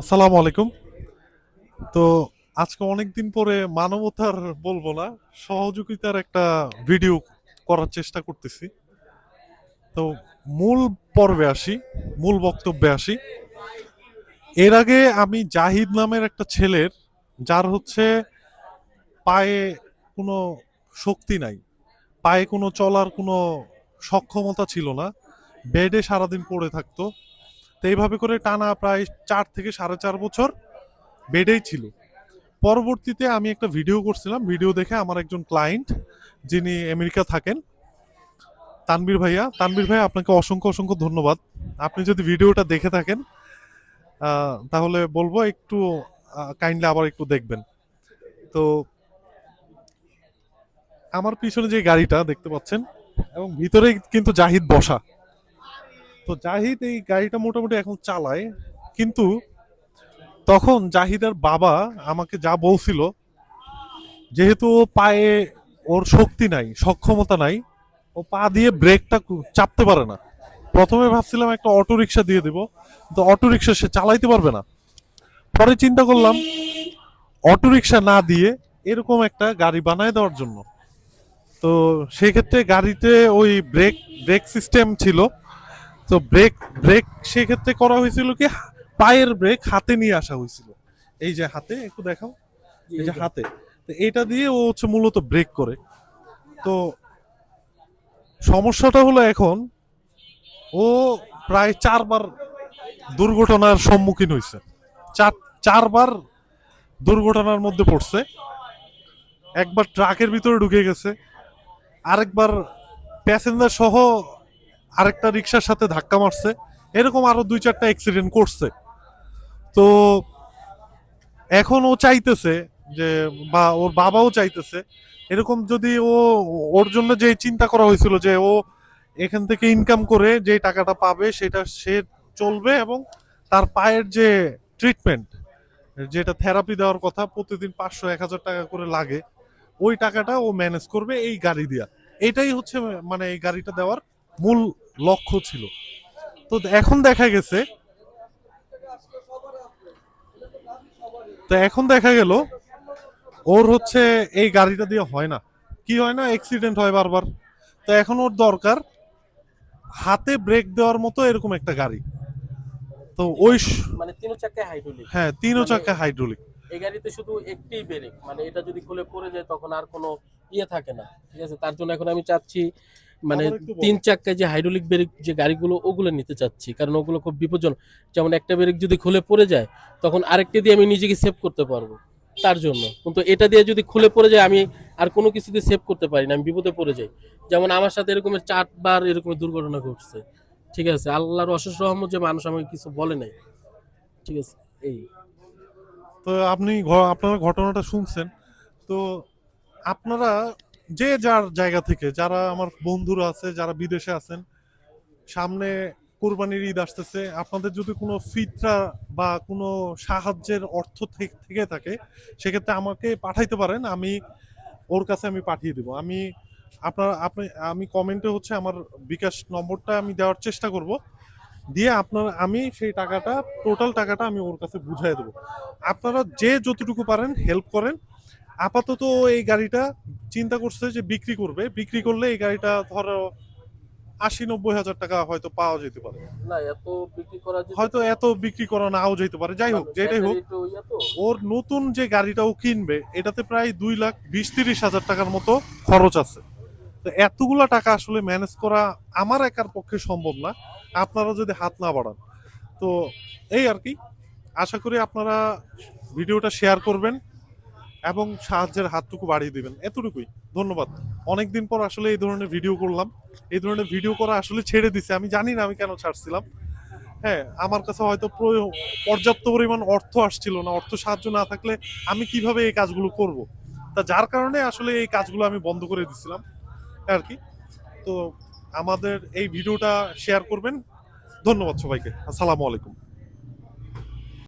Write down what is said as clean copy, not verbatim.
আসসালামু আলাইকুম। তো আজকে অনেকদিন পরে মানবতার বলবো না, সহযোগিতার একটা ভিডিও করার চেষ্টা করতেছি। তো মূল পর্বে আসি, মূল বক্তব্যে আসি। এর আগে আমি জাহিদ নামের একটা ছেলের, যার হচ্ছে পায়ে কোনো শক্তি নাই, পায়ে কোনো চলার কোনো সক্ষমতা ছিল না, বেডে সারাদিন পড়ে থাকতো। তো এইভাবে করে টানা প্রায় 4 থেকে 4.5 বছর বেডেই ছিল। পরবর্তীতে আমি একটা ভিডিও করছিলাম, ভিডিও দেখে আমার একজন ক্লায়েন্ট, যিনি আমেরিকা থাকেন, তানবীর ভাইয়া আপনাকে অসংখ্য অসংখ্য ধন্যবাদ। আপনি যদি ভিডিওটা দেখে থাকেন তাহলে বলবো একটু কাইন্ডলি আবার একটু দেখবেন। তো আমার পিছনে যে গাড়িটা দেখতে পাচ্ছেন, এবং ভিতরেই কিন্তু জাহিদ বসা। তো জাহিদ এই গাড়িটা মোটামুটি এখন চালায়, কিন্তু তখন জাহিদের বাবা আমাকে যা বলছিল, যেহেতু ও পায়ে ওর শক্তি নাই, সক্ষমতা নাই, ও পা দিয়ে ব্রেকটা চাপতে পারে না। প্রথমে ভাবছিলাম একটা অটো রিক্সা দিয়ে দেবো, তো অটো রিক্সা সে চালাইতে পারবে না। পরে চিন্তা করলাম অটো রিক্সা না দিয়ে এরকম একটা গাড়ি বানায় দেওয়ার জন্য। তো সেক্ষেত্রে গাড়িতে ওই ব্রেক ব্রেক সিস্টেম ছিল। তো ব্রেক ব্রেক সেক্ষেত্রে করা হয়েছিল কি, পায়ের ব্রেক হাতে নিয়ে আসা হয়েছিল। এই যে হাতে একটু দেখাও, এই যে হাতে। তো এটা দিয়ে ও হচ্ছে মূলত ব্রেক করে। তো সমস্যাটা হলো এখন ও প্রায় 4 বার দুর্ঘটনার সম্মুখীন হয়েছে। চার 4 বার দুর্ঘটনার মধ্যে পড়ছে। একবার ট্রাকের ভিতরে ঢুকে গেছে, আরেকবার প্যাসেঞ্জার সহ আরেকটা রিক্সার সাথে ধাক্কা মারছে। এরকম আরো 2-4টা অ্যাক্সিডেন্ট করছে। তো এখন ও চাইতেছে যে, বা ওর বাবাও চাইতেছে, এরকম যদি ও, ওর জন্য যে চিন্তা করা হয়েছিল যে ও এখান থেকে ইনকাম করে যে টাকাটা পাবে সেটা সে চলবে, এবং তার পায়ের যে ট্রিটমেন্ট, যেটা থেরাপি দেওয়ার কথা, প্রতিদিন 500-1000 টাকা করে লাগে, ওই টাকাটা ও ম্যানেজ করবে এই গাড়ি দিয়া। এটাই হচ্ছে মানে এই গাড়িটা দেওয়ার মূল লক্ষ্য ছিল। তো এখন দেখা গেল ওর হচ্ছে এই গাড়িটা দিয়ে হয় না। কি হয় না, অ্যাক্সিডেন্ট হয় বারবার। তো এখন ওর দরকার হাতে ব্রেক দেওয়ার মতো এরকম একটা গাড়ি। তো ওই মানে তিন চাকায় হাইড্রোলিক। হ্যাঁ, 3 চাকা মানে হাইড্রোলিক। এই গাড়িতে শুধু একটি ব্রেক, মানে এটা যদি খুলে পড়ে যায় তখন আর কোনো ইয়ে থাকে না। ঠিক আছে, তার জন্য এখন আমি চাচ্ছি মানে আবার একটু তিন বলো। চাকায় যে হাইড্রোলিক ব্রেক যে গাড়িগুলো ওগুলো নিতে চাচ্ছি, কারণ ওগুলো খুব বিপজ্জনক। যেমন একটা ব্রেক যদি খুলে পড়ে যায় তখন আরেকটা দিয়ে আমি নিজেকে সেভ করতে পারবো, তার জন্য। কিন্তু এটা দিয়ে যদি খুলে পড়ে যায় আমি আর কোনো কিছু দিয়ে সেভ করতে পারি না, আমি বিপদে পড়ে যাই। যেমন আমার সাথে এরকমের 4 বার এরকমের দুর্ঘটনা ঘটছে। ঠিক আছে, আল্লাহর অশেষ রহমত যে মানুষ আমাকে কিছু বলে নাই। ঠিক আছে, এই তো আপনি আপনারা ঘটনাটা শুনছেন। তো আপনারা যে যার জায়গা থেকে, যারা আমার বন্ধুরা আছে যারা বিদেশে আছেন, সামনে কোরবানির ঈদ আসতেছে, আপনাদের যদি কোনো ফিতরা বা কোনো সাহায্যের অর্থ থেকে থাকে, সেক্ষেত্রে আমাকে পাঠাইতে পারেন। ওর কাছে আমি পাঠিয়ে দিব। আমি কমেন্টে হচ্ছে আমার বিকাশ নম্বরটা আমি দেওয়ার চেষ্টা করব, দিয়ে আমি সেই টাকাটা, টোটাল টাকাটা আমি ওর কাছে বুঝাই দেবো। আপনারা যে যতটুকু পারেন হেল্প করেন। আপাতত এই গাড়িটা চিন্তা করছে যে বিক্রি করবে, বিক্রি করলে এই গাড়িটা ধরো 80-90 হাজার টাকা হয়তো পাওয়া যেতে পারে। না, এত বিক্রি করা যেতে হয়তো এত বিক্রি করা নাও যেতে পারে, যাই হোক মানে যেটাই হোক। ব্যাটারি তো ইয়া তো। ওর নতুন যে গাড়িটা ও কিনবে, এটাতে প্রায় 2,20,30,000 টাকার মতো খরচ আছে। তো এতগুলা টাকা আসলে ম্যানেজ করা আমার একার পক্ষে সম্ভব না, আপনারা যদি হাত না বাড়ান। তো এই আর কি, আশা করি আপনারা ভিডিওটা শেয়ার করবেন এবং সাহায্যের হাতটুকু বাড়িয়ে দিবেন, এতটুকুই। ধন্যবাদ। অনেকদিন পর আসলে এই ধরনের ভিডিও করলাম। এই ধরনের ভিডিও করা আসলে ছেড়ে দিছে, আমি জানি না আমি কেন ছাড়ছিলাম। হ্যাঁ, আমার কাছে হয়তো পর্যাপ্ত পরিমাণ অর্থ আসছিল না, অর্থ সাহায্য না থাকলে আমি কিভাবে এই কাজগুলো করব। তা যার কারণে আসলে এই কাজগুলো আমি বন্ধ করে দিছিলাম আর কি। তো আমাদের এই ভিডিওটা শেয়ার করবেন। ধন্যবাদ সবাইকে। আসসালামু আলাইকুম।